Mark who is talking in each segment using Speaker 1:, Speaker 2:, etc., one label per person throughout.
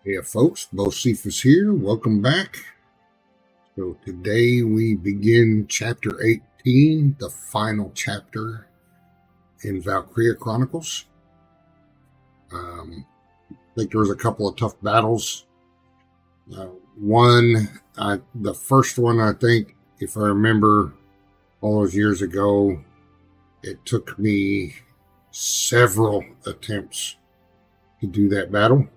Speaker 1: Yeah, folks, Bocephus here. Welcome back. So today we begin chapter 18, the final chapter in Valkyria Chronicles. I think there was a couple of tough battles. The first one, I think, if I remember all those years ago, it took me several attempts to do that battle,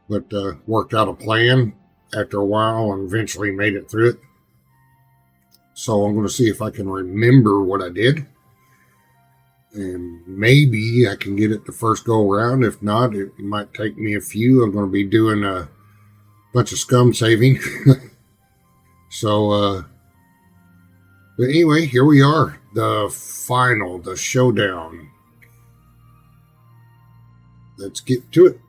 Speaker 1: but worked out a plan after a while and eventually made it through it. So I'm going to see if I can remember what I did. And maybe I can get it the first go around. If not, it might take me a few. I'm going to be doing a bunch of scum saving. so, but anyway, here we are. The showdown. Let's get to it.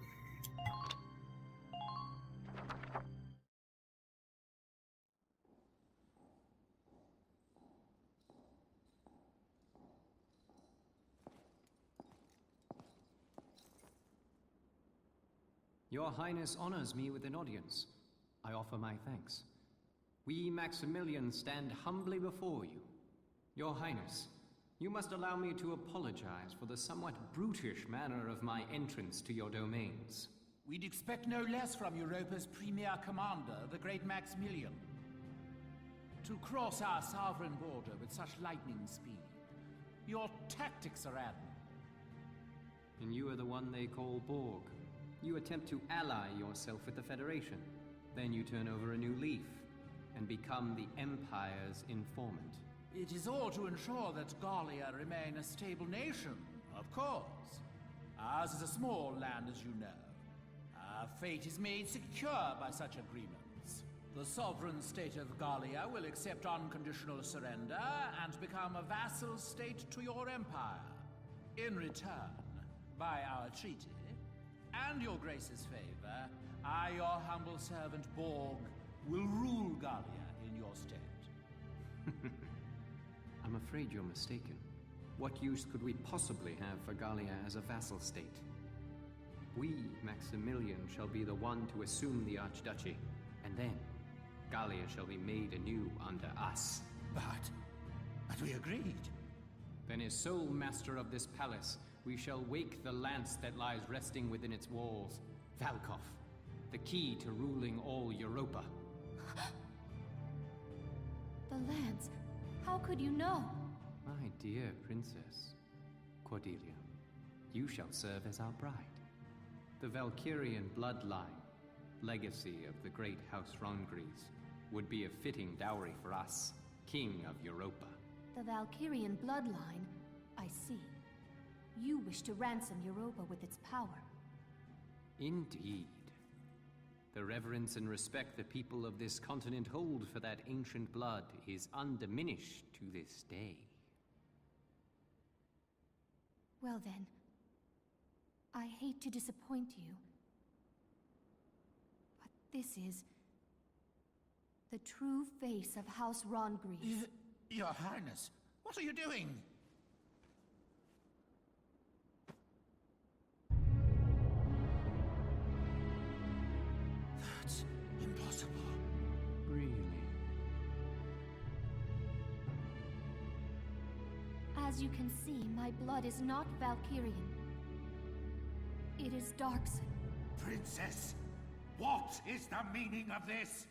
Speaker 2: Your Highness honors me with an audience. I offer my thanks. We Maximilians stand humbly before you. Your Highness, you must allow me to apologize for the somewhat brutish manner of my entrance to your domains.
Speaker 3: We'd expect no less from Europa's premier commander, the great Maximilian. To cross our sovereign border with such lightning speed. Your tactics are admirable.
Speaker 2: And you are the one they call Borg. You attempt to ally yourself with the Federation. Then you turn over a new leaf and become the Empire's informant.
Speaker 3: It is all to ensure that Gallia remain a stable nation, of course. Ours is a small land, as you know. Our fate is made secure by such agreements. The sovereign state of Gallia will accept unconditional surrender and become a vassal state to your empire. In return, by our treaty, and your grace's favor, I, your humble servant Borg, will rule Gallia in your stead.
Speaker 2: I'm afraid you're mistaken. What use could we possibly have for Gallia as a vassal state? We, Maximilian, shall be the one to assume the Archduchy, and then Gallia shall be made anew under us.
Speaker 3: But we agreed.
Speaker 2: Then as sole master of this palace, we shall wake the lance that lies resting within its walls. Valkov, the key to ruling all Europa.
Speaker 4: The lance. How could you know?
Speaker 2: My dear princess, Cordelia, you shall serve as our bride. The Valkyrian bloodline, legacy of the great House Rongries, would be a fitting dowry for us, King of Europa.
Speaker 4: The Valkyrian bloodline? I see. You wish to ransom Europa with its power.
Speaker 2: Indeed. The reverence and respect the people of this continent hold for that ancient blood is undiminished to this day.
Speaker 4: Well then, I hate to disappoint you, but this is the true face of House Rongries.
Speaker 3: Your Highness, what are you doing? That's impossible.
Speaker 2: Really?
Speaker 4: As you can see, my blood is not Valkyrian. It is Darkson.
Speaker 3: Princess, what is the meaning of this?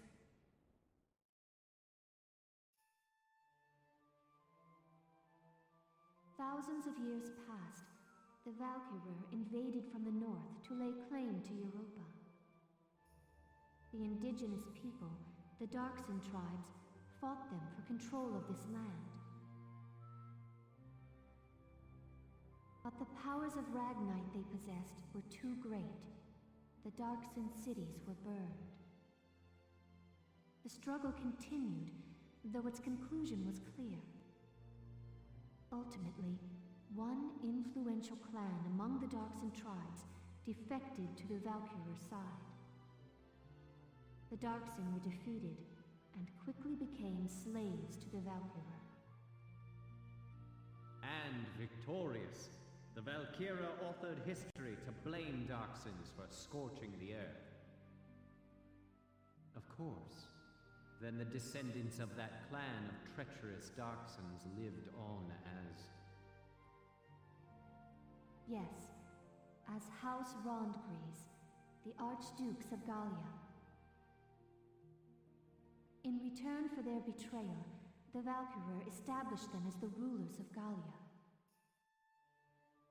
Speaker 4: Thousands of years past, the Valkyrie invaded from the north to lay claim to Europa. The indigenous people, the Darkson tribes, fought them for control of this land. But the powers of Ragnite they possessed were too great. The Darkson cities were burned. The struggle continued, though its conclusion was clear. Ultimately, one influential clan among the Darkson tribes defected to the Valkyrie side. The Darkson were defeated and quickly became slaves to the Valkyrie.
Speaker 2: And victorious, The Valkyria authored history to blame Darksons for scorching the earth. Of course. Then the descendants of that clan of treacherous Darksons lived on as...
Speaker 4: Yes, as House Rondgries, the Archdukes of Gallia. In return for their betrayal, the Valkyria established them as the rulers of Gallia.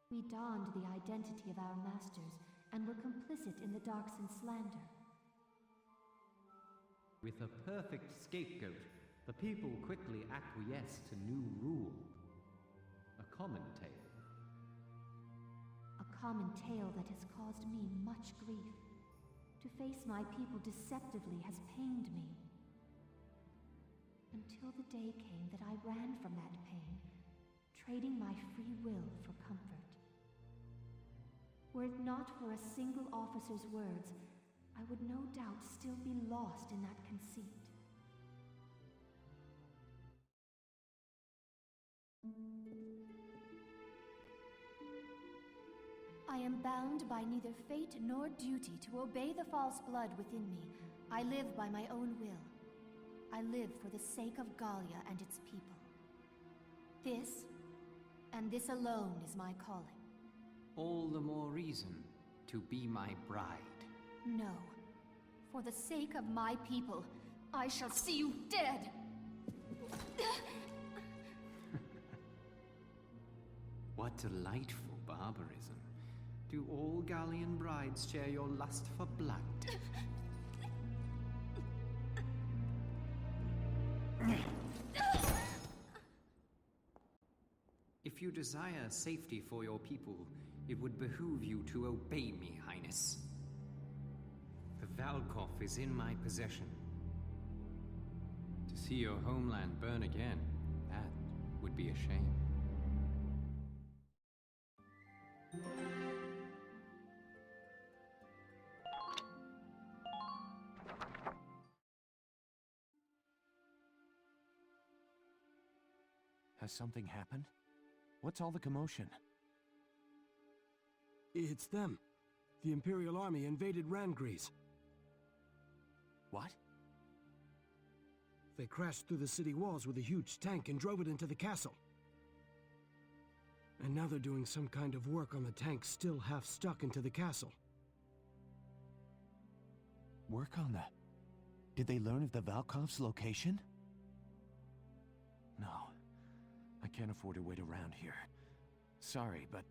Speaker 4: We donned the identity of our masters and were complicit in the Darkson slander.
Speaker 2: With a perfect scapegoat, the people quickly acquiesced to new rule. A common tale.
Speaker 4: A common tale that has caused me much grief. To face my people deceptively has pained me. Until the day came that I ran from that pain, trading my free will for comfort. Were it not for a single officer's words, I would no doubt still be lost in that conceit. I am bound by neither fate nor duty to obey the false blood within me. I live by my own will. I live for the sake of Gallia and its people. This, and this alone, is my calling.
Speaker 2: All the more reason to be my bride.
Speaker 4: No. For the sake of my people, I shall see you dead!
Speaker 2: What delightful barbarism. Do all Gallian brides share your lust for blood? If you desire safety for your people, it would behoove you to obey me, Highness. The Valkov is in my possession. To see your homeland burn again, that would be a shame.
Speaker 5: Has something happened? What's all the commotion?
Speaker 6: It's them. The Imperial Army invaded Randgries.
Speaker 5: What?
Speaker 6: They crashed through the city walls with a huge tank and drove it into the castle. And now they're doing some kind of work on the tank still half stuck into the castle.
Speaker 5: Work on that? Did they learn of the Valkov's location? No. I can't afford to wait around here. Sorry, but...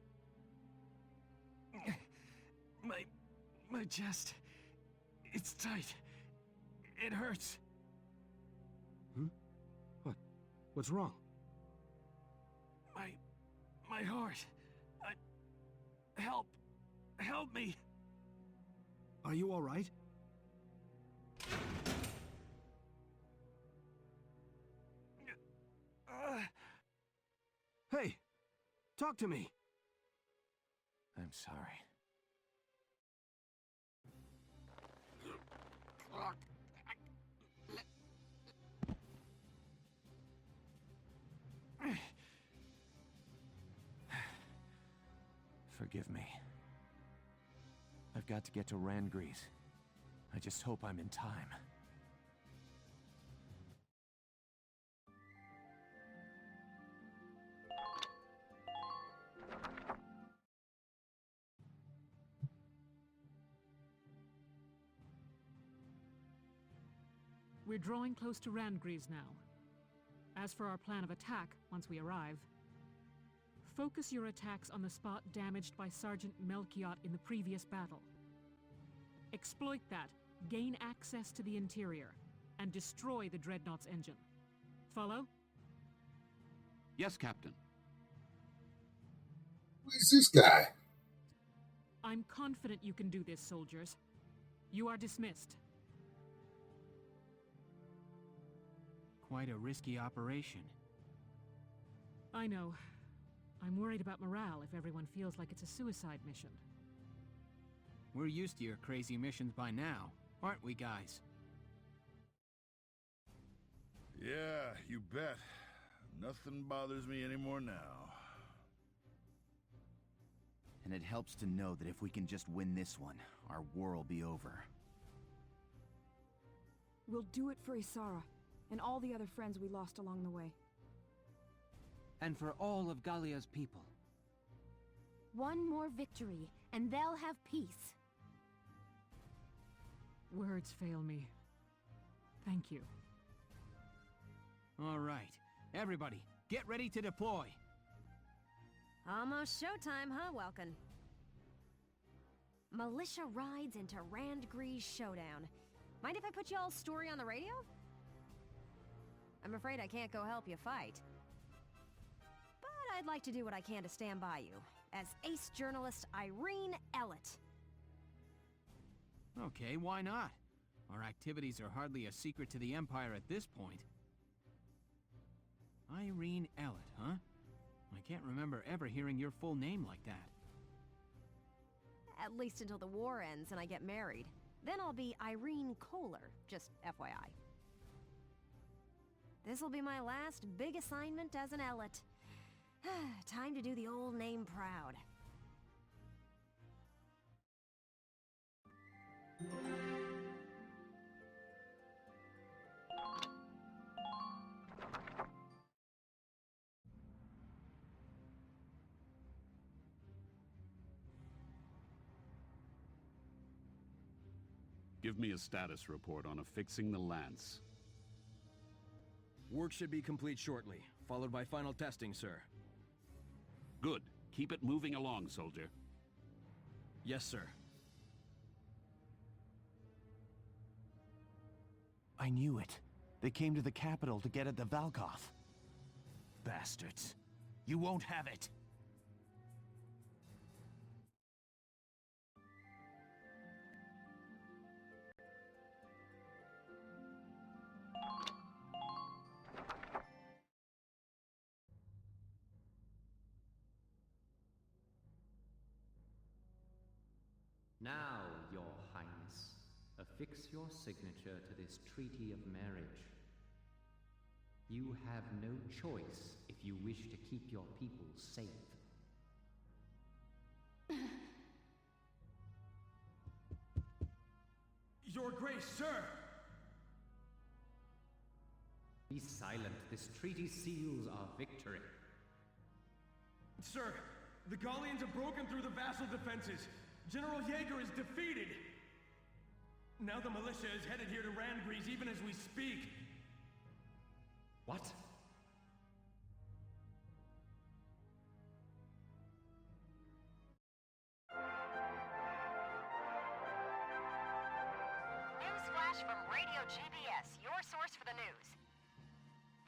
Speaker 5: My chest... It's tight. It hurts.
Speaker 6: What's wrong?
Speaker 5: My heart. Help! Help me!
Speaker 6: Are you all right? Hey! Talk to me!
Speaker 5: I'm sorry. Forgive me. I've got to get to Randgries. I just hope I'm in time.
Speaker 7: We're drawing close to Randgries now. As for our plan of attack, once we arrive, focus your attacks on the spot damaged by Sergeant Melchiot in the previous battle. Exploit that, gain access to the interior, and destroy the Dreadnought's engine. Follow?
Speaker 8: Yes, Captain.
Speaker 1: Who is this guy?
Speaker 7: I'm confident you can do this, soldiers. You are dismissed.
Speaker 9: Quite a risky operation.
Speaker 7: I know. I'm worried about morale if everyone feels like it's a suicide mission.
Speaker 9: We're used to your crazy missions by now, aren't we, guys?
Speaker 10: Yeah, you bet. Nothing bothers me anymore now.
Speaker 5: And it helps to know that if we can just win this one, our war will be over.
Speaker 11: We'll do it for Isara, and all the other friends we lost along the way.
Speaker 9: And for all of Gallia's people.
Speaker 4: One more victory, and they'll have peace.
Speaker 7: Words fail me. Thank you.
Speaker 9: All right. Everybody, get ready to deploy.
Speaker 12: Almost showtime, huh, Welkin? Militia rides into Randgree's showdown. Mind if I put y'all's story on the radio? I'm afraid I can't go help you fight. But I'd like to do what I can to stand by you, as ace journalist Irene Ellett.
Speaker 9: Okay, why not? Our activities are hardly a secret to the Empire at this point. Irene Ellett, huh? I can't remember ever hearing your full name like that.
Speaker 12: At least until the war ends and I get married. Then I'll be Irene Kohler, just FYI. This'll be my last big assignment as an Ellett. Time to do the old name proud.
Speaker 8: Give me a status report on affixing the lance.
Speaker 6: Work should be complete shortly, followed by final testing, sir.
Speaker 8: Good. Keep it moving along, soldier.
Speaker 6: Yes, sir.
Speaker 5: I knew it. They came to the capital to get at the Valkoth. Bastards. You won't have it.
Speaker 2: Now, Your Highness, affix your signature to this treaty of marriage. You have no choice if you wish to keep your people safe.
Speaker 6: Your Grace, sir!
Speaker 2: Be silent. This treaty seals our victory.
Speaker 6: Sir, the Gallians have broken through the vassal defenses. General Jaeger is defeated! Now the militia is headed here to Randgrees even as we speak.
Speaker 2: What?
Speaker 12: Newsflash from Radio GBS, your source for the news.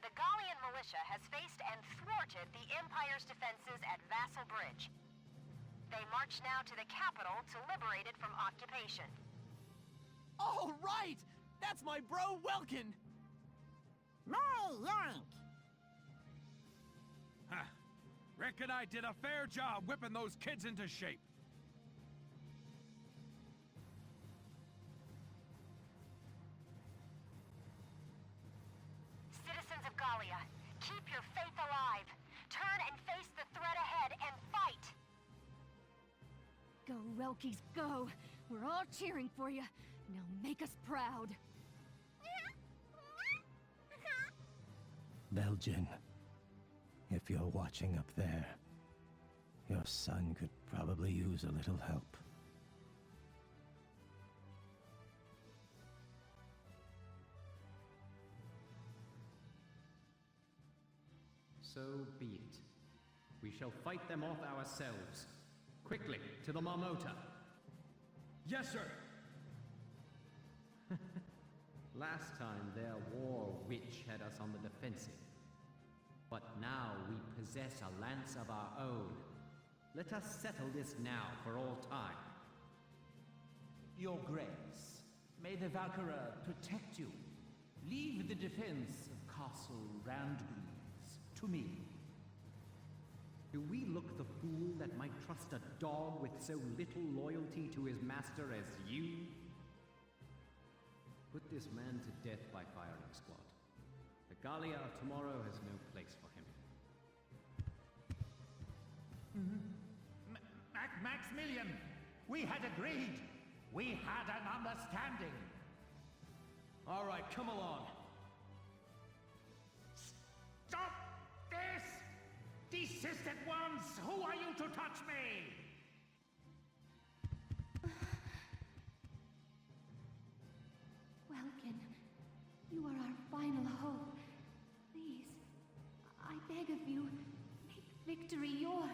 Speaker 12: The Gallian militia has faced and thwarted the Empire's defenses at Vassal Bridge. They march now to the capital to liberate it from occupation.
Speaker 9: All right! That's my bro, Welkin!
Speaker 13: My yank!
Speaker 3: Huh. Reckon I did a fair job whipping those kids into shape.
Speaker 12: Citizens of Gallia, keep your faith alive. Turn and face the threat ahead and fight!
Speaker 4: Go, Welkies, go! We're all cheering for you. Now make us proud.
Speaker 5: Belgian, if you're watching up there, your son could probably use a little help.
Speaker 2: So be it. We shall fight them off ourselves. Quickly, to the Marmota.
Speaker 6: Yes, sir!
Speaker 2: Last time, their war witch had us on the defensive. But now we possess a lance of our own. Let us settle this now for all time.
Speaker 3: Your Grace, may the Valkyria protect you. Leave the defense of Castle Randgrees to me.
Speaker 2: Do we look the fool that might trust a dog with so little loyalty to his master as you? Put this man to death by firing squad. The Gallia of tomorrow has no place for him.
Speaker 3: At Maximilian, we had agreed. We had an understanding.
Speaker 6: All right, come along.
Speaker 3: Stop this! Desist at once! Who are you to touch me?
Speaker 4: Welkin, you are our final hope. Please, I beg of you, make victory yours.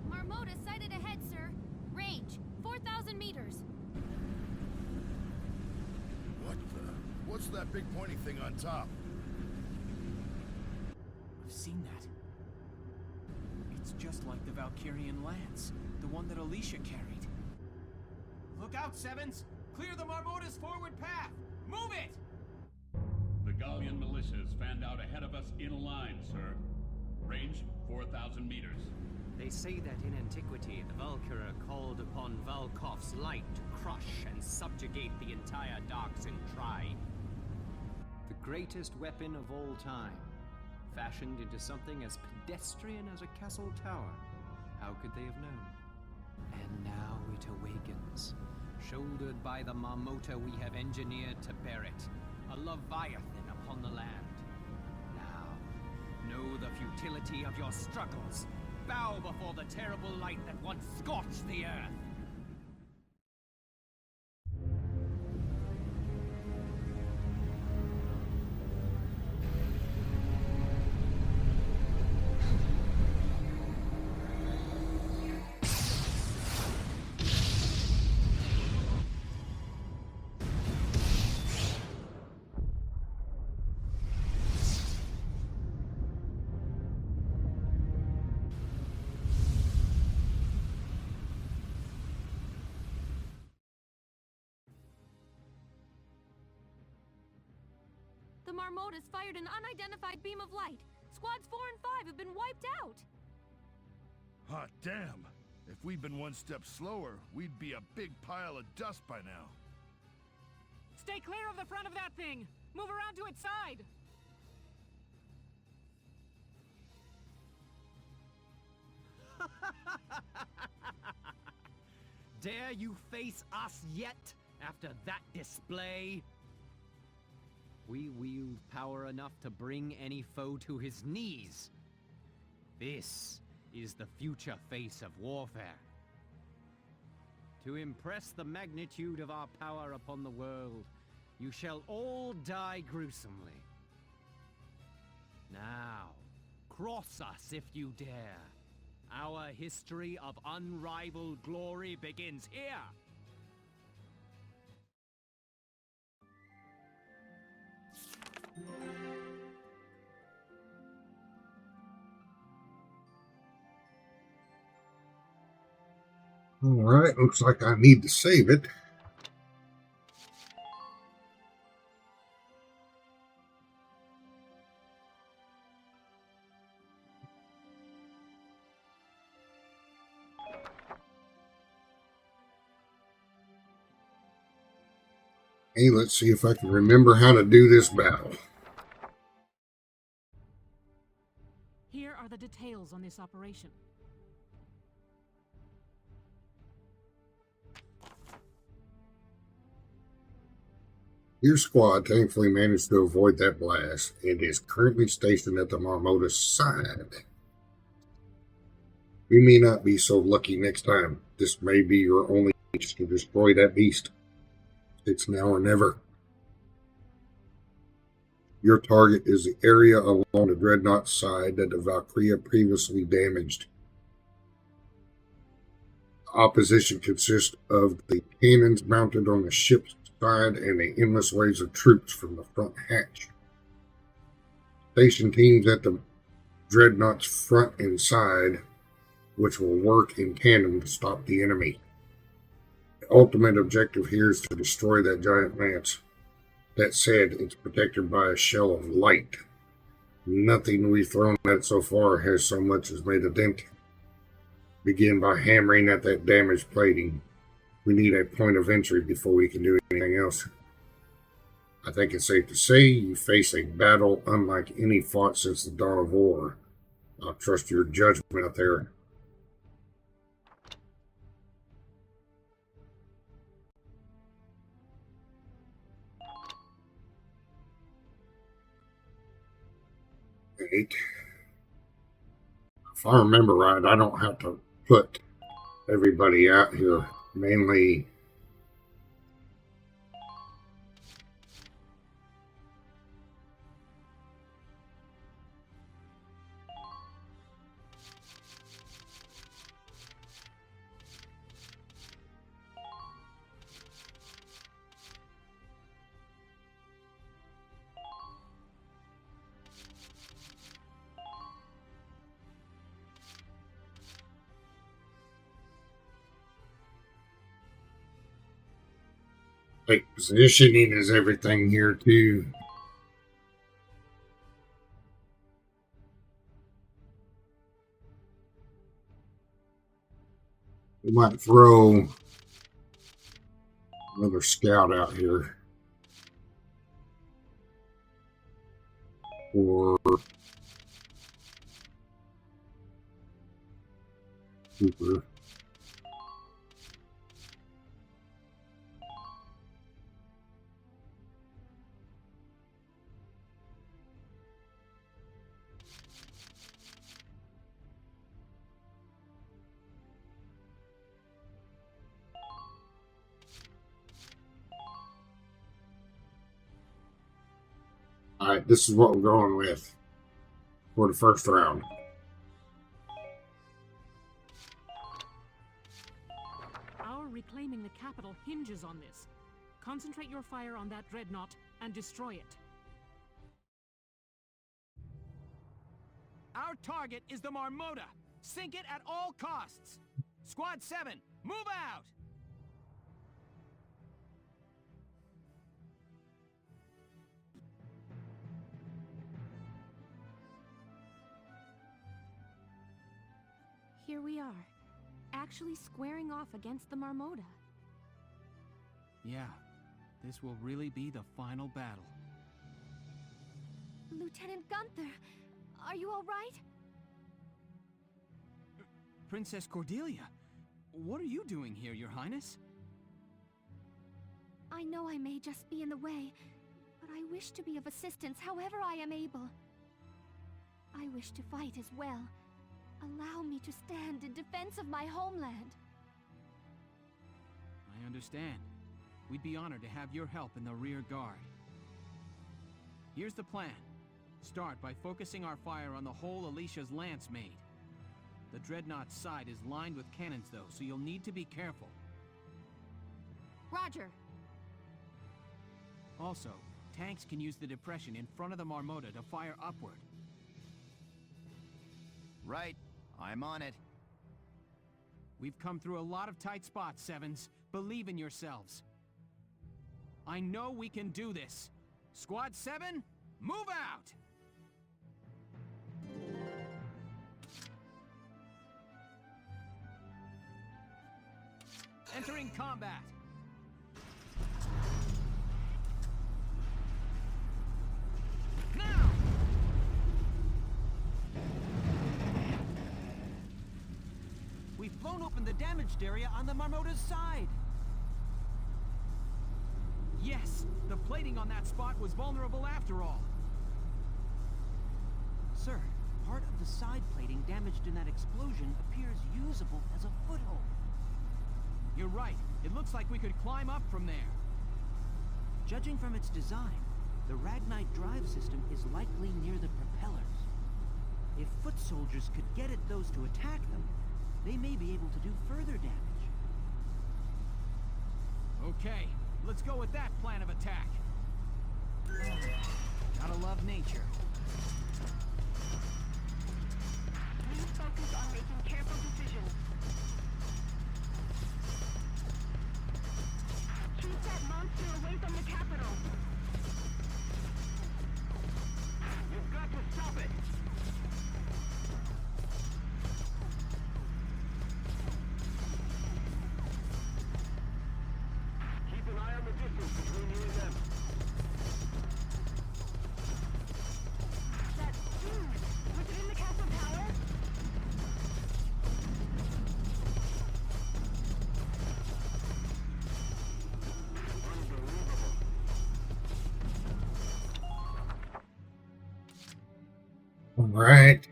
Speaker 12: Marmota sighted ahead, sir. Range, 4,000 meters.
Speaker 10: What's that big pointy thing on top?
Speaker 9: I've seen that. It's just like the Valkyrian lance, the one that Alicia carried.
Speaker 6: Look out, Sevens! Clear the Marmota's forward path! Move it!
Speaker 8: The Gallian militia is fanned out ahead of us in a line, sir. Range 4,000 meters.
Speaker 2: They say that in antiquity, the Valkyria called upon Valkov's light to crush and subjugate the entire Darkson tribe. The greatest weapon of all time, fashioned into something as pedestrian as a castle tower. How could they have known? And now it awakens. Shouldered by the Marmota we have engineered to bear it, a Leviathan upon the land. Now, know the futility of your struggles. Bow before the terrible light that once scorched the earth.
Speaker 12: The Marmotas fired an unidentified beam of light. Squads 4 and 5 have been wiped out.
Speaker 10: Hot damn! If we'd been one step slower, we'd be a big pile of dust by now.
Speaker 7: Stay clear of the front of that thing! Move around to its side!
Speaker 2: Dare you face us yet, after that display? We wield power enough to bring any foe to his knees. This is the future face of warfare. To impress the magnitude of our power upon the world, you shall all die gruesomely. Now, cross us if you dare. Our history of unrivaled glory begins here.
Speaker 1: All right, looks like I need to save it. Hey, let's see if I can remember how to do this battle.
Speaker 7: Here are the details on this operation.
Speaker 1: Your squad thankfully managed to avoid that blast. It is currently stationed at the Marmota's side. We may not be so lucky next time. This may be your only chance to destroy that beast. It's now or never. Your target is the area along the Dreadnought side that the Valkyria previously damaged. The opposition consists of the cannons mounted on the ship's side and the endless waves of troops from the front hatch. Station teams at the Dreadnought's front and side, which will work in tandem to stop the enemy. The ultimate objective here is to destroy that giant lance. That said, it's protected by a shell of light. Nothing we've thrown at it so far has so much as made a dent. Begin by hammering at that damaged plating. We need a point of entry before we can do anything else. I think it's safe to say you face a battle unlike any fought since the dawn of war. I'll trust your judgment out there. If I remember right, I don't have to put everybody out here. Mainly like positioning is everything here too. We might throw another scout out here. Or Cooper. Alright, this is what we're going with for the first round.
Speaker 7: Our reclaiming the capital hinges on this. Concentrate your fire on that dreadnought and destroy it.
Speaker 9: Our target is the Marmota. Sink it at all costs. Squad 7, move out!
Speaker 4: Here we are, actually squaring off against the Marmota.
Speaker 9: Yeah, this will really be the final battle.
Speaker 4: Lieutenant Gunther, are you all right?
Speaker 9: Princess Cordelia, what are you doing here, Your Highness?
Speaker 4: I know I may just be in the way, but I wish to be of assistance however I am able. I wish to fight as well. Allow me to stand in defense of my homeland.
Speaker 9: I understand. We'd be honored to have your help in the rear guard. Here's the plan. Start by focusing our fire on the hole Alicia's lance made. The Dreadnought's side is lined with cannons though, so you'll need to be careful.
Speaker 4: Roger.
Speaker 9: Also, tanks can use the depression in front of the Marmota to fire upward.
Speaker 5: Right. I'm on it.
Speaker 9: We've come through a lot of tight spots, Sevens. Believe in yourselves. I know we can do this. Squad 7, move out! Entering combat. Now!
Speaker 14: We've blown open the damaged area on the Marmota's side.
Speaker 9: Yes, the plating on that spot was vulnerable after all.
Speaker 14: Sir, part of the side plating damaged in that explosion appears usable as a foothold.
Speaker 9: You're right. It looks like we could climb up from there.
Speaker 14: Judging from its design, The Ragnite drive system is likely near the propellers. If foot soldiers could get at those to attack them, they may be able to do further damage.
Speaker 9: Okay, let's go with that plan of attack.
Speaker 14: Gotta love nature.
Speaker 15: Please focus on making careful decisions. Keep that monster away from the capital.
Speaker 6: You've got to stop it! Keep an eye on the distance between you and them.
Speaker 15: That dude! Was it in the castle tower?
Speaker 1: All right.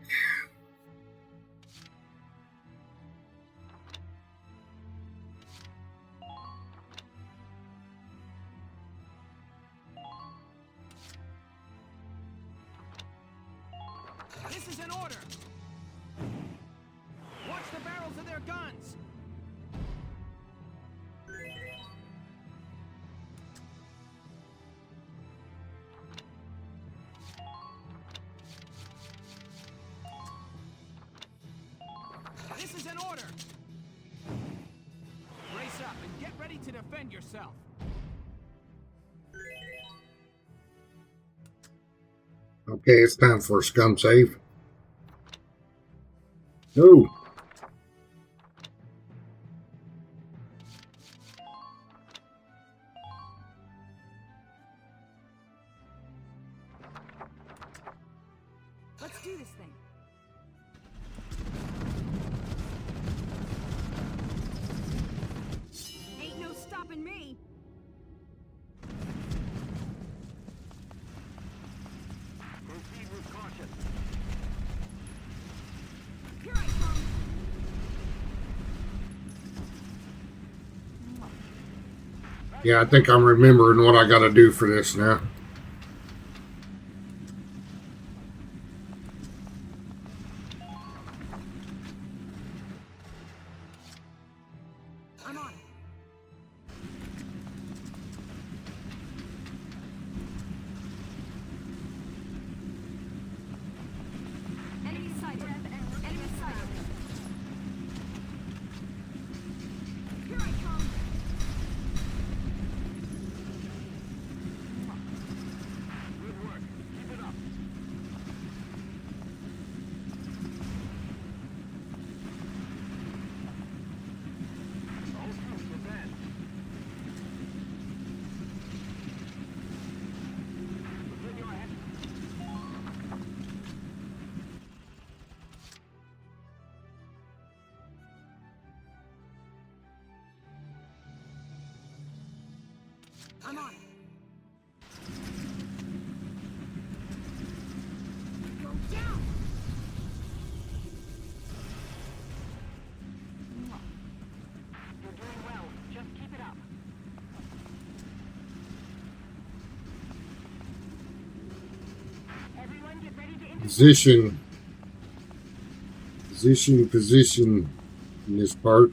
Speaker 9: This is an order! Watch the barrels of their guns! This is an order! Brace up and get ready to defend yourself.
Speaker 1: Okay, it's time for a scum save. No.
Speaker 11: Let's do this thing. Ain't no stopping me.
Speaker 6: Proceed with caution.
Speaker 11: Here I come.
Speaker 1: Yeah, I think I'm remembering what I got to do for this now.
Speaker 11: I'm on it. Enemy sighted. Enemy sighted. Here I come.
Speaker 6: Good work. Keep it up. All troops advance. Within your head.
Speaker 11: I'm on it. Go down.
Speaker 15: You're doing well. Just keep it up. Everyone get ready to
Speaker 1: Position in this part.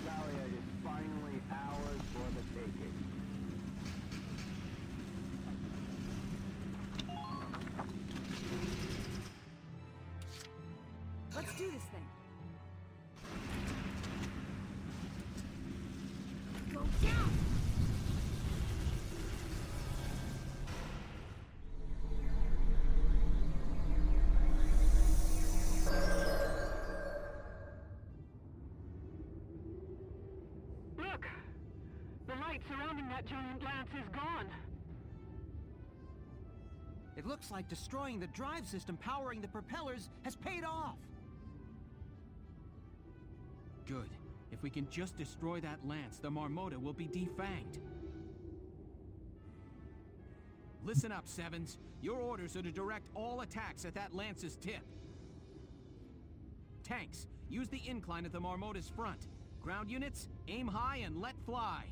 Speaker 6: Gallia is finally ours for the taking.
Speaker 11: Let's do this thing. Go down.
Speaker 15: Look! The light surrounding that giant lance is gone.
Speaker 14: It looks like destroying the drive system powering the propellers has paid off.
Speaker 9: Good. If we can just destroy that lance, the Marmota will be defanged. Listen up, Sevens. Your orders are to direct all attacks at that lance's tip. Tanks, use the incline at the Marmota's front. Ground units, aim high and let fly.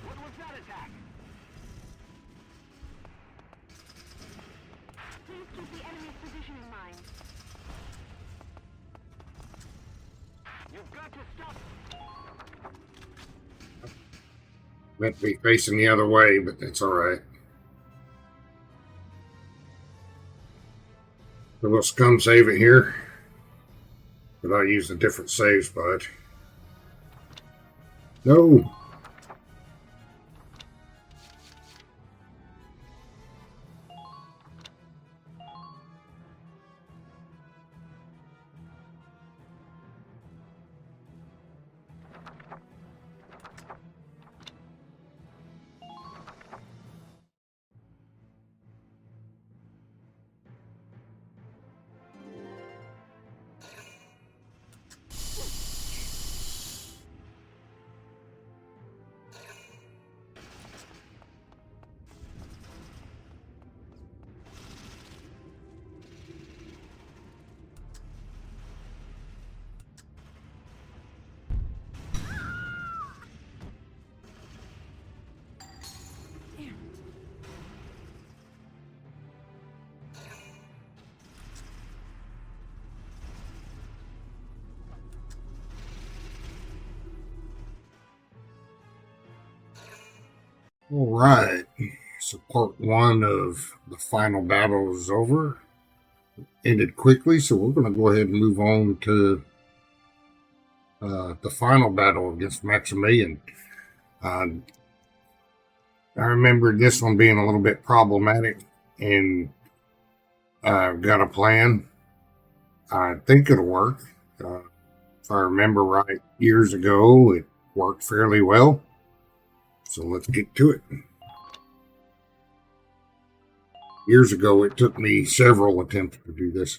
Speaker 15: What was that attack? Please keep the enemy's position in mind. You've got to stop.
Speaker 1: Meant to be facing the other way, but that's alright. So we'll scum save it here. But I'll use a different save spot. No! Alright, so part one of the final battle is over. Ended quickly, so we're going to go ahead and move on to the final battle against Maximilian. I remember this one being a little bit problematic, and I've got a plan. I think it'll work. If I remember right, years ago, it worked fairly well. So let's get to it. Years ago, it took me several attempts to do this.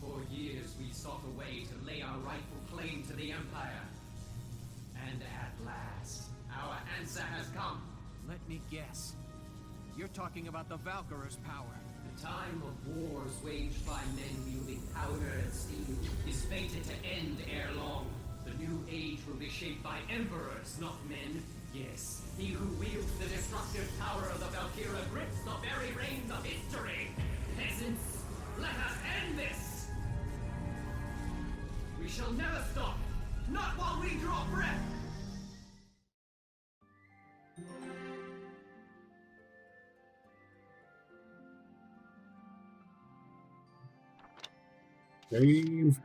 Speaker 2: For years we sought a way to lay our rightful claim to the Empire. And at last, our answer has come.
Speaker 9: Let me guess. You're talking about the Valkyrier's power.
Speaker 2: The time of wars waged by men wielding powder and steel is fated to end ere long. The new age will be shaped by emperors, not men. Yes, he who wields the destructive power of the Valkyria grips the very reins of history. Peasants, let us end this! We shall never stop, not while we draw breath!
Speaker 1: Save.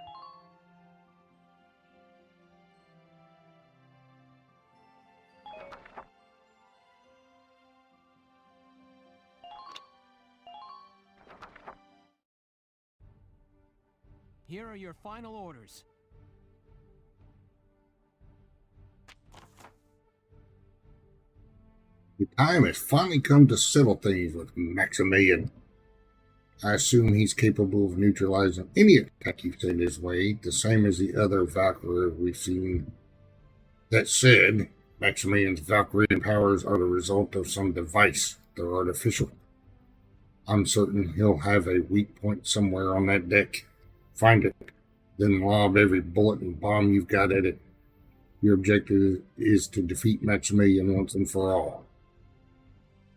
Speaker 9: Here are your final orders.
Speaker 1: The time has finally come to settle things with Maximilian. I assume he's capable of neutralizing any attack you send his way, the same as the other Valkyrie we've seen. That said, Maximilian's Valkyrian powers are the result of some device. They're artificial. I'm certain he'll have a weak point somewhere on that deck. Find it, then lob every bullet and bomb you've got at it. Your objective is to defeat Maximilian once and for all.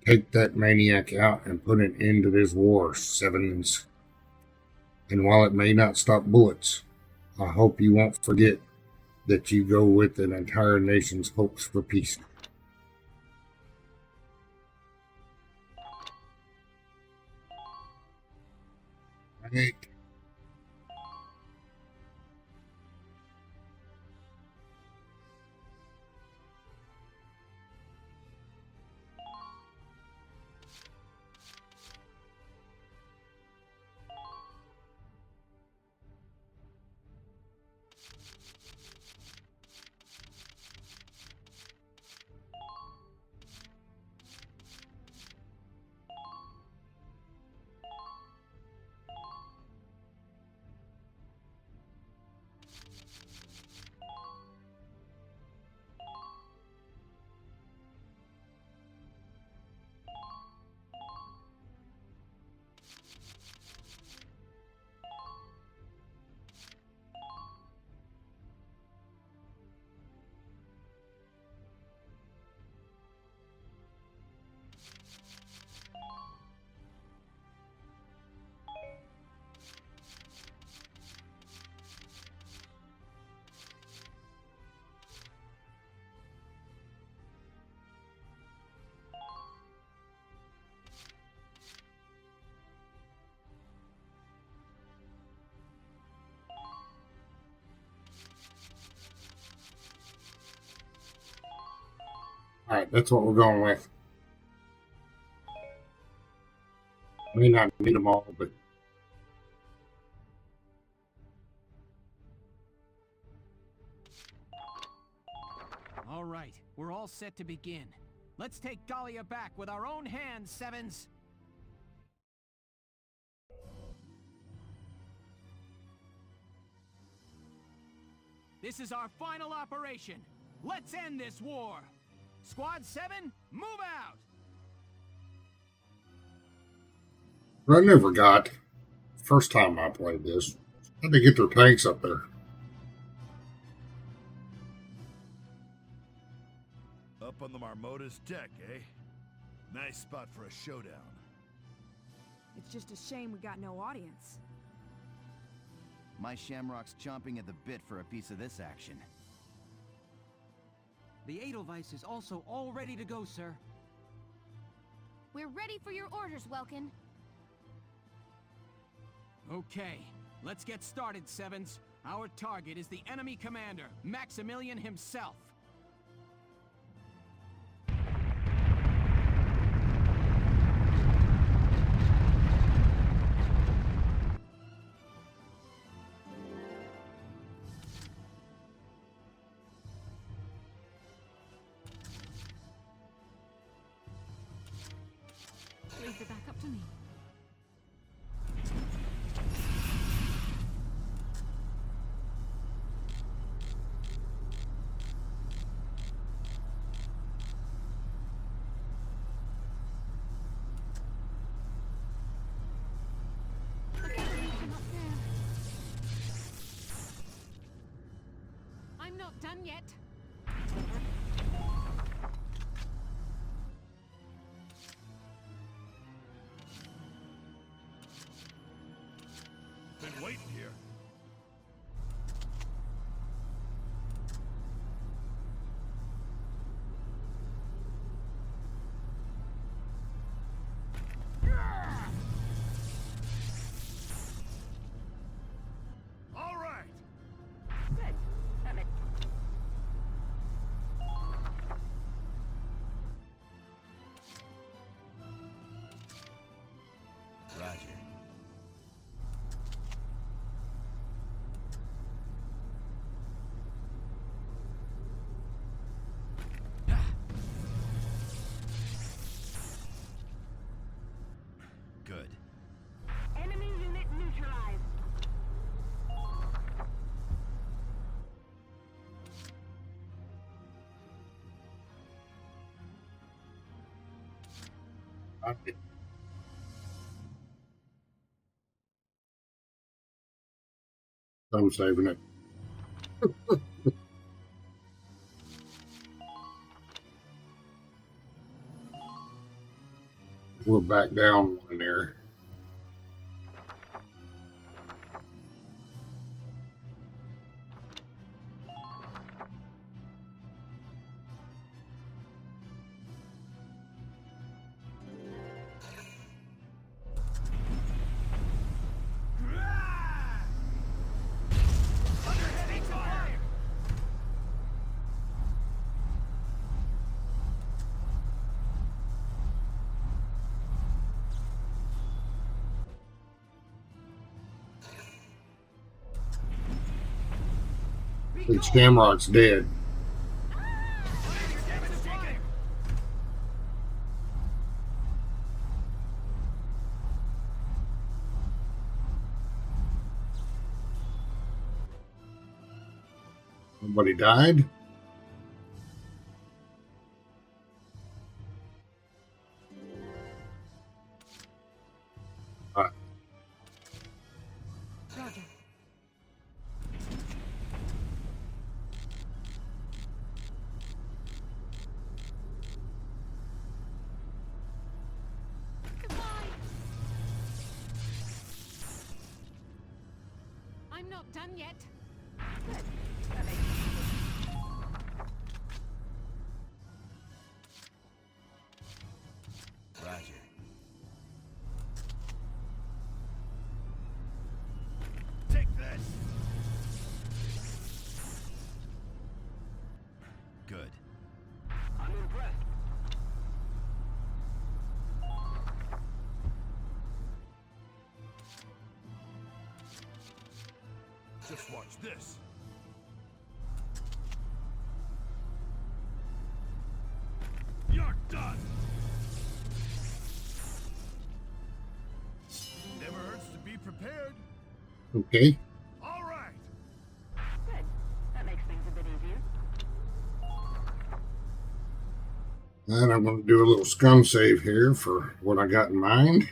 Speaker 1: Take that maniac out and put an end to this war, Sevens. And while it may not stop bullets, I hope you won't forget that you go with an entire nation's hopes for peace. Right. Alright, that's what we're going with. I may not need them all, but
Speaker 9: All right, we're all set to begin. Let's take Gallia back with our own hands, Sevens! This is our final operation. Let's end this war! Squad 7, move out!
Speaker 1: I never got, first time I played this, how'd they get their tanks up there?
Speaker 10: Up on the Marmota's deck, eh? Nice spot for a showdown.
Speaker 11: It's just a shame we got no audience.
Speaker 5: My Shamrock's chomping at the bit for a piece of this action.
Speaker 14: The Edelweiss is also all ready to go, sir.
Speaker 4: We're ready for your orders, Welkin.
Speaker 9: Okay, let's get started, Sevens. Our target is the enemy commander, Maximilian himself.
Speaker 7: Leave it back up to me.
Speaker 4: I'm not done yet.
Speaker 10: Been waiting here. All right.
Speaker 13: Good. Damn it.
Speaker 5: Roger. Good.
Speaker 15: Enemy unit neutralized.
Speaker 1: I'm saving it. We're back down one there. And Shamrock's dead. Somebody died?
Speaker 11: Roger.
Speaker 4: I'm not done yet.
Speaker 13: Good. Damn it.
Speaker 5: Roger.
Speaker 10: Take this.
Speaker 5: Good.
Speaker 6: I'm impressed
Speaker 10: Just watch this. You're done! Never hurts to be prepared.
Speaker 1: Okay.
Speaker 10: All right.
Speaker 13: Good. That makes things a bit easier.
Speaker 1: And I'm going to do a little scum save here for what I got in mind.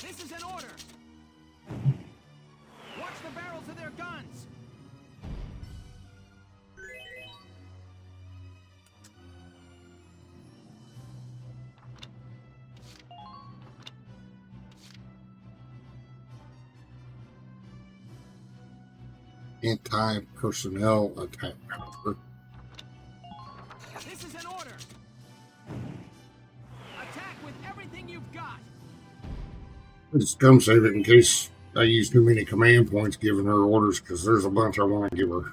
Speaker 9: This is an order! Watch the barrels of their guns!
Speaker 1: Anti-personnel attack.
Speaker 9: This is an order! Attack with everything you've got!
Speaker 1: Scum save it in case I use too many command points giving her orders, because there's a bunch I want to give her.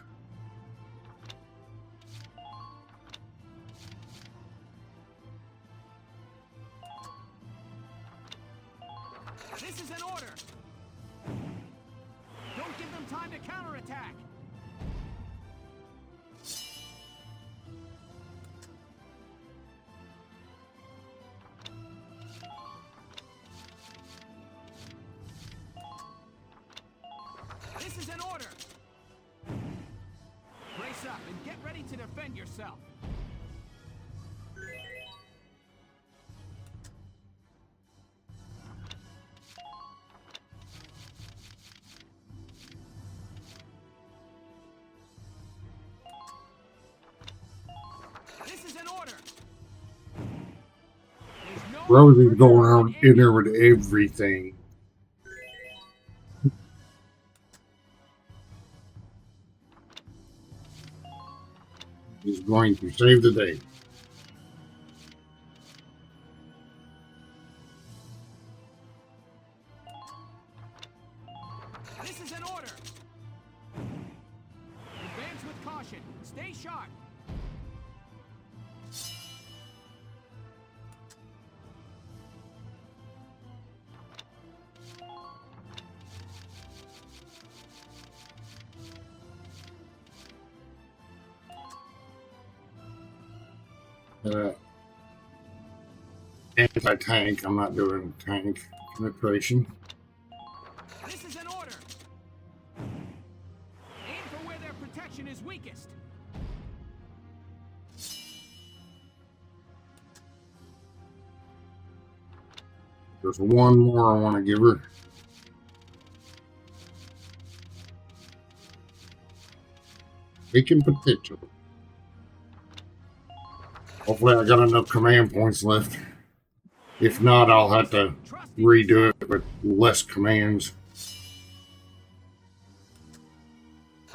Speaker 9: This is an order! Don't give them time to counterattack! This is an order! Brace up and get ready to defend yourself! This is an order! There's no
Speaker 1: Rosie's going around in there with everything. He's going to save the day.
Speaker 9: This is an order! Advance with caution. Stay sharp.
Speaker 1: Anti-tank. I'm not doing tank penetration.
Speaker 9: This is an order! Aim for where their protection is weakest.
Speaker 1: There's one more I want to give her. Taking potential. Hopefully I got enough command points left. If not, I'll have to redo it with less commands.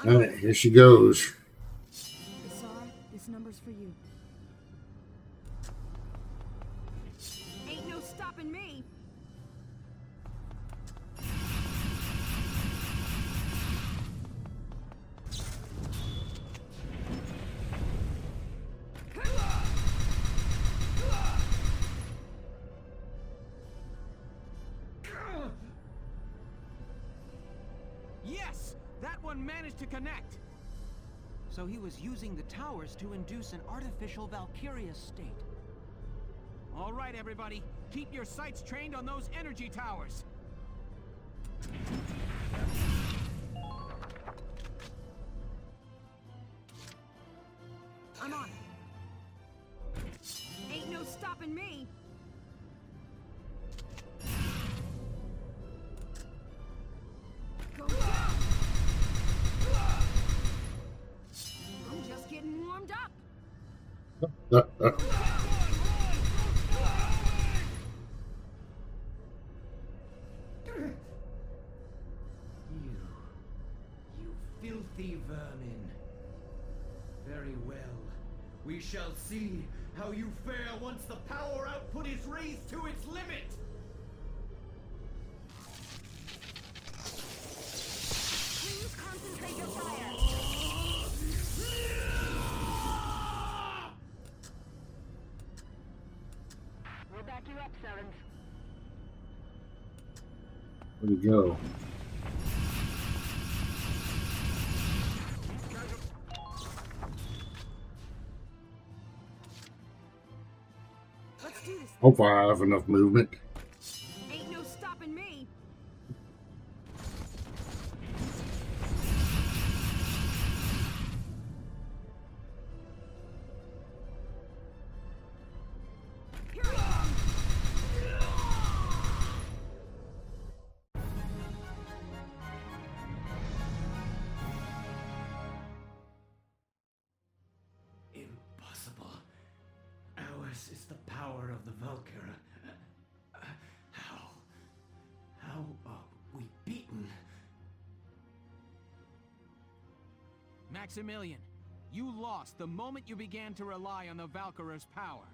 Speaker 1: Alright, here she goes.
Speaker 11: Sarah, this number's for you.
Speaker 12: Ain't no stopping me.
Speaker 9: Yes! That one managed to connect!
Speaker 14: So he was using the towers to induce an artificial Valkyria state.
Speaker 9: All right, everybody. Keep your sights trained on those energy towers.
Speaker 12: I'm on it. Ain't no stopping me. Go down. I'm just getting warmed up.
Speaker 16: You filthy vermin. Very well. We shall see how you fare once the power output is raised to its limit!
Speaker 12: Please concentrate your fire!
Speaker 15: We'll back you up, Sevens.
Speaker 1: Where'd he go?
Speaker 11: Let's do this.
Speaker 1: Hope I have enough movement.
Speaker 11: Ain't no stopping me. Here I come.
Speaker 16: Impossible. Ours is the power of the Valkyria. How are we beaten?
Speaker 9: Maximilian, you lost the moment you began to rely on the Valkyria's power.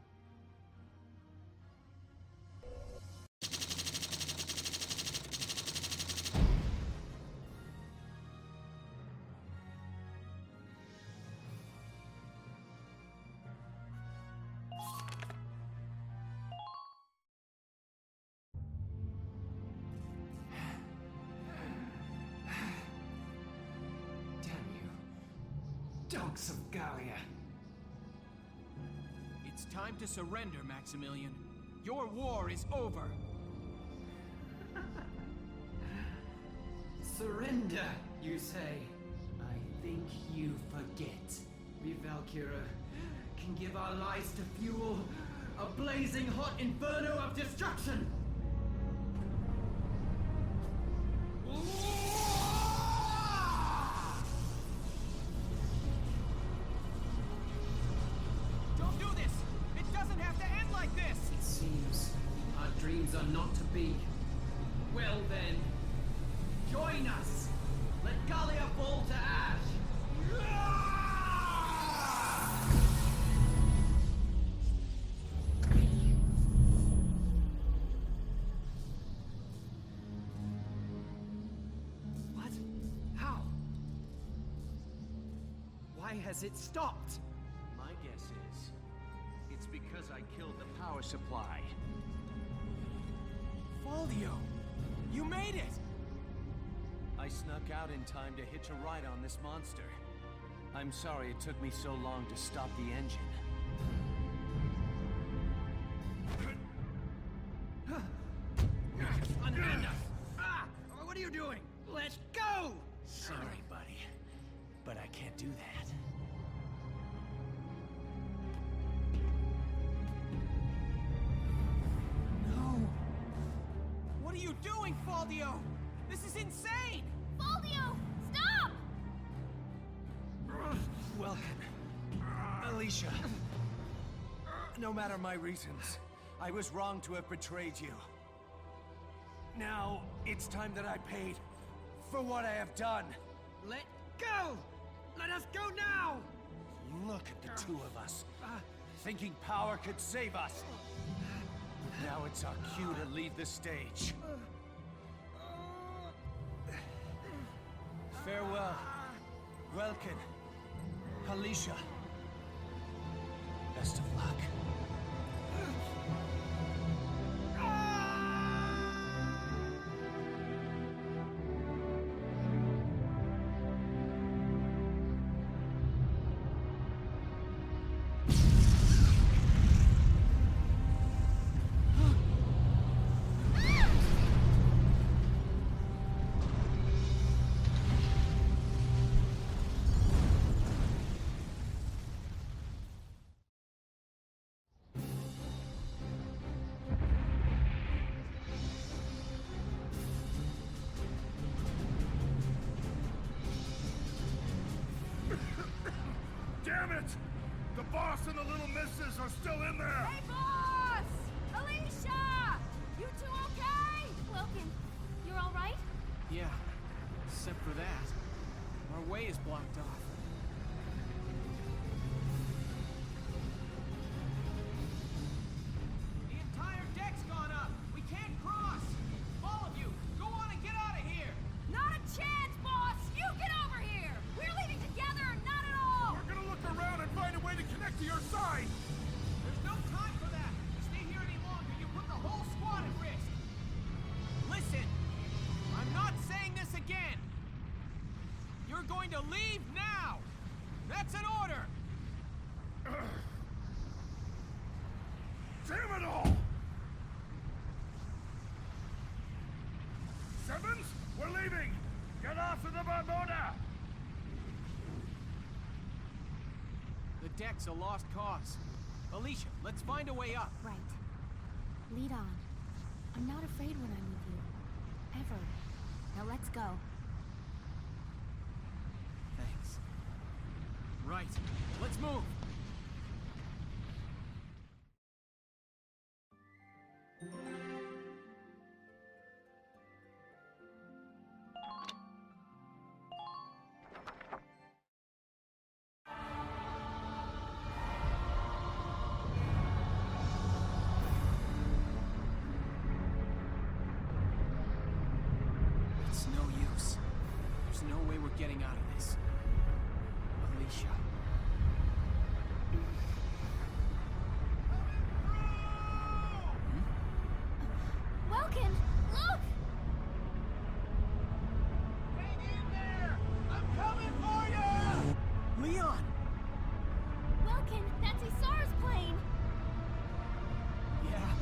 Speaker 16: Damn you. Dogs of Gallia.
Speaker 9: It's time to surrender, Maximilian. Your war is over.
Speaker 16: Surrender, you say? I think you forget. We Valkyria can give our lives to fuel a blazing hot inferno of destruction!
Speaker 9: Don't do this! It doesn't have to end like this!
Speaker 16: It seems our dreams are not to be. Well then, join us! Let Gallia fall to ash! What? How? Why has it stopped?
Speaker 5: My guess is, it's because I killed the power supply.
Speaker 9: Faldio! You made it!
Speaker 5: I snuck out in time to hitch a ride on this monster. I'm sorry it took me so long to stop the engine.
Speaker 16: Unhand us! Ah! What are you doing? Let go!
Speaker 5: Sorry, buddy, but I can't do that.
Speaker 9: No! What are you doing, Faldio? This is insane!
Speaker 12: Faldio! Stop!
Speaker 5: Welcome, Alicia. No matter my reasons, I was wrong to have betrayed you. Now, it's time that I paid for what I have done.
Speaker 16: Let go! Let us go now!
Speaker 5: Look at the two of us, thinking power could save us. But now it's our cue to leave the stage. Farewell, Welkin, Alicia. Best of luck.
Speaker 10: Damn it! The boss and the little misses are still in there!
Speaker 12: Hey, boss! Alicia! You two okay? Welkin, you're all right?
Speaker 9: Yeah, except for that. Our way is blocked off. going to leave now! That's an order!
Speaker 10: Damn it all! Sevens, we're leaving! Get off of the Bermuda!
Speaker 9: The deck's a lost cause. Alicia, let's find a way up.
Speaker 11: Right. Lead on. I'm not afraid when I'm with you. Ever. Now let's go.
Speaker 9: Thanks. Right. Let's move! It's no use. There's no way we're getting out of this. Alicia.
Speaker 11: Welkin! Look!
Speaker 3: Hang in there! I'm coming for you!
Speaker 9: Leon!
Speaker 11: Welkin, that's Isara's plane!
Speaker 9: Yeah.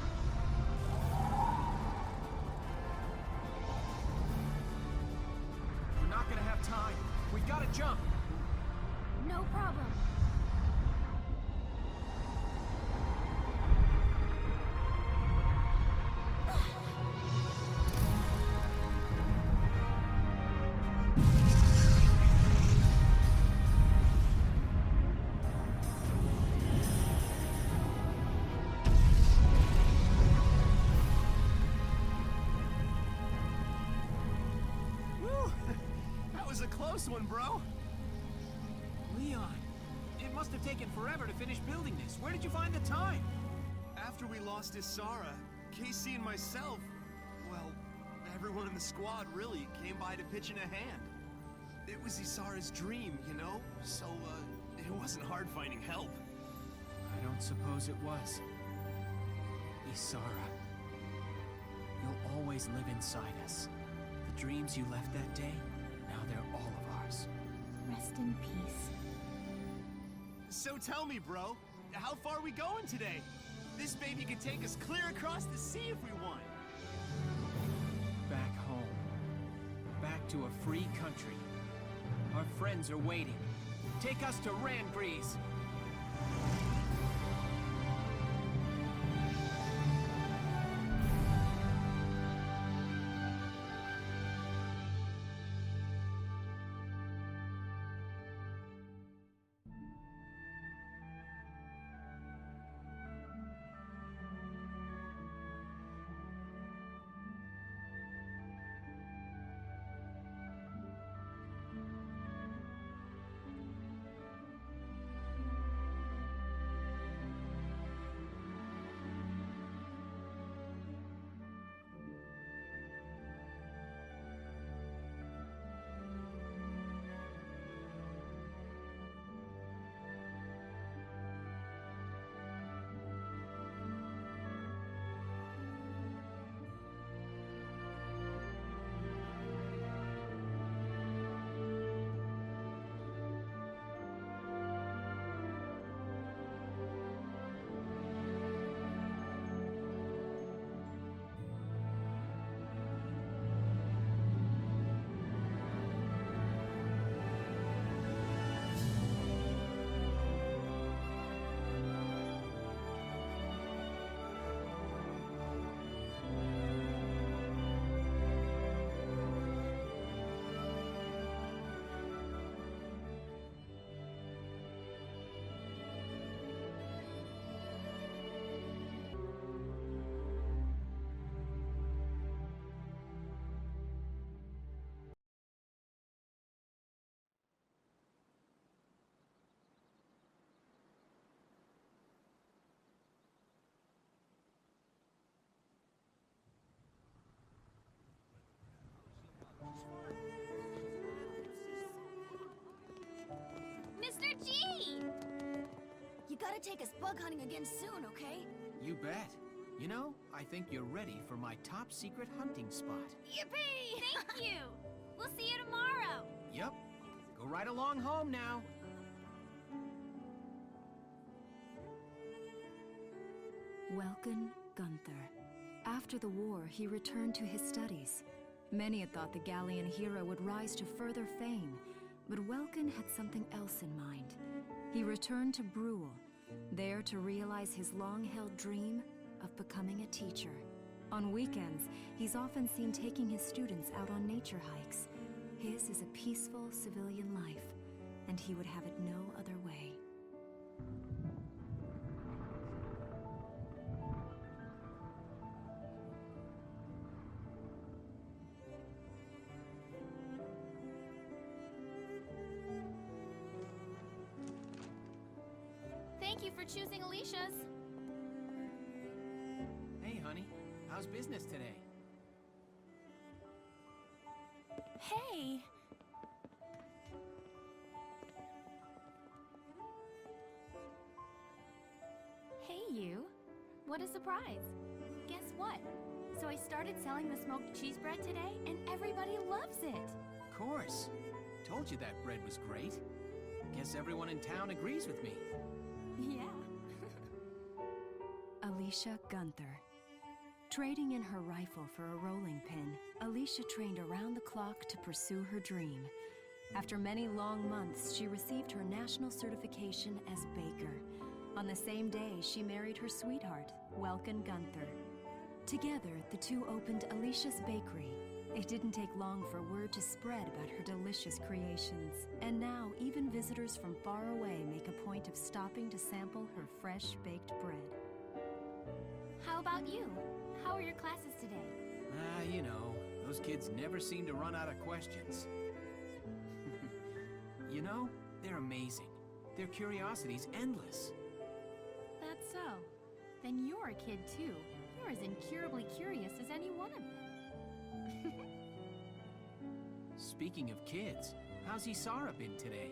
Speaker 9: We're not gonna have time. We've gotta jump.
Speaker 11: No problem.
Speaker 9: Woo! That was a close one, bro. Leon, it must have taken forever to finish building this. Where did you find the time?
Speaker 17: After we lost Isara, Casey and myself, well, everyone in the squad really came by to pitch in a hand. It was Isara's dream, you know? So, it wasn't hard finding help.
Speaker 9: I don't suppose it was. Isara. You'll always live inside us. The dreams you left that day, now they're all of ours.
Speaker 11: Rest in peace.
Speaker 17: So tell me, bro, how far are we going today? This baby could take us clear across the sea if we want.
Speaker 9: Back home. Back to a free country. Our friends are waiting. Take us to Randgrease.
Speaker 11: Mr. G! You gotta take us bug hunting again soon, okay?
Speaker 9: You bet. You know, I think you're ready for my top secret hunting spot.
Speaker 11: Yippee! Thank you! We'll see you tomorrow!
Speaker 9: Yep. Go right along home now.
Speaker 18: Welkin Gunther. After the war, he returned to his studies. Many had thought the Gallian hero would rise to further fame, but Welkin had something else in mind. He returned to Brule, there to realize his long-held dream of becoming a teacher. On weekends, he's often seen taking his students out on nature hikes. His is a peaceful civilian life, and he would have it no other way.
Speaker 11: Thank you for choosing Alicia's.
Speaker 9: Hey, honey. How's business today?
Speaker 11: Hey! Hey, you. What a surprise. Guess what? So I started selling the smoked cheese bread today, and everybody loves it.
Speaker 9: Of course. Told you that bread was great. Guess everyone in town agrees with me.
Speaker 11: Yeah.
Speaker 18: Alicia Gunther. Trading in her rifle for a rolling pin, Alicia trained around the clock to pursue her dream. After many long months, she received her national certification as baker. On the same day, she married her sweetheart, Welkin Gunther. Together, the two opened Alicia's Bakery. It didn't take long for word to spread about her delicious creations. And now, even visitors from far away make a point of stopping to sample her fresh-baked bread.
Speaker 11: How about you? How are your classes today?
Speaker 9: You know, those kids never seem to run out of questions. You know, they're amazing. Their curiosity's endless.
Speaker 11: That's so. Then you're a kid too. You're as incurably curious as any one of them.
Speaker 9: Speaking of kids, how's Isara been today?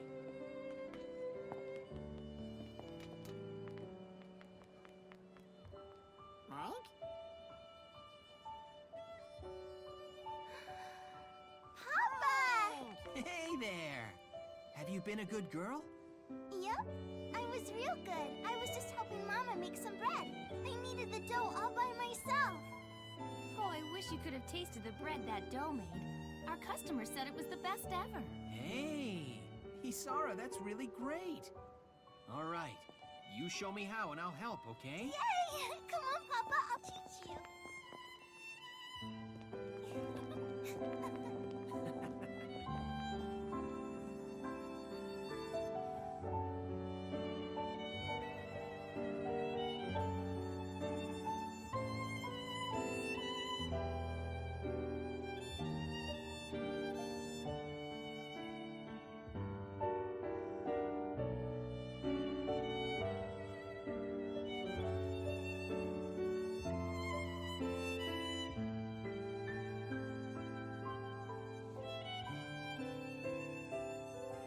Speaker 11: Mike?
Speaker 19: Papa!
Speaker 9: Hey there! Have you been a good girl?
Speaker 19: Yep, I was real good. I was just helping Mama make some bread. I needed the dough all by myself.
Speaker 11: Oh, I wish you could have tasted the bread that dough made. Our customer said it was the best ever.
Speaker 9: Hey! Isara, that's really great! All right, you show me how and I'll help, okay?
Speaker 19: Yay! Come on, Papa, I'll teach you.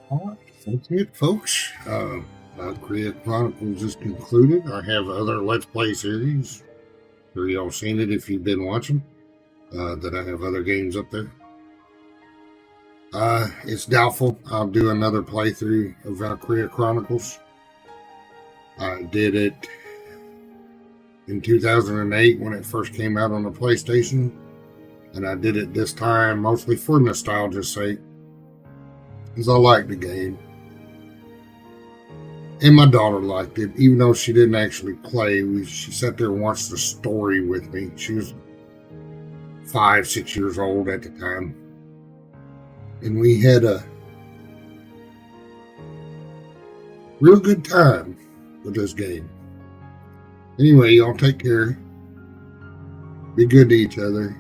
Speaker 1: Alright, that's it, folks. Valkyria Chronicles is concluded. I have other Let's Play series. Sure y'all seen it if you've been watching. That I have other games up there. It's doubtful I'll do another playthrough of Valkyria Chronicles. I did it in 2008 when it first came out on the PlayStation. And I did it this time mostly for nostalgia's sake. Because I liked the game. And my daughter liked it, even though she didn't actually play. She sat there and watched the story with me. She was 5, 6 years old at the time. And we had a real good time with this game. Anyway, y'all take care. Be good to each other.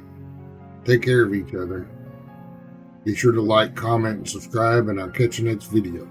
Speaker 1: Take care of each other. Be sure to like, comment, and subscribe, and I'll catch you next video.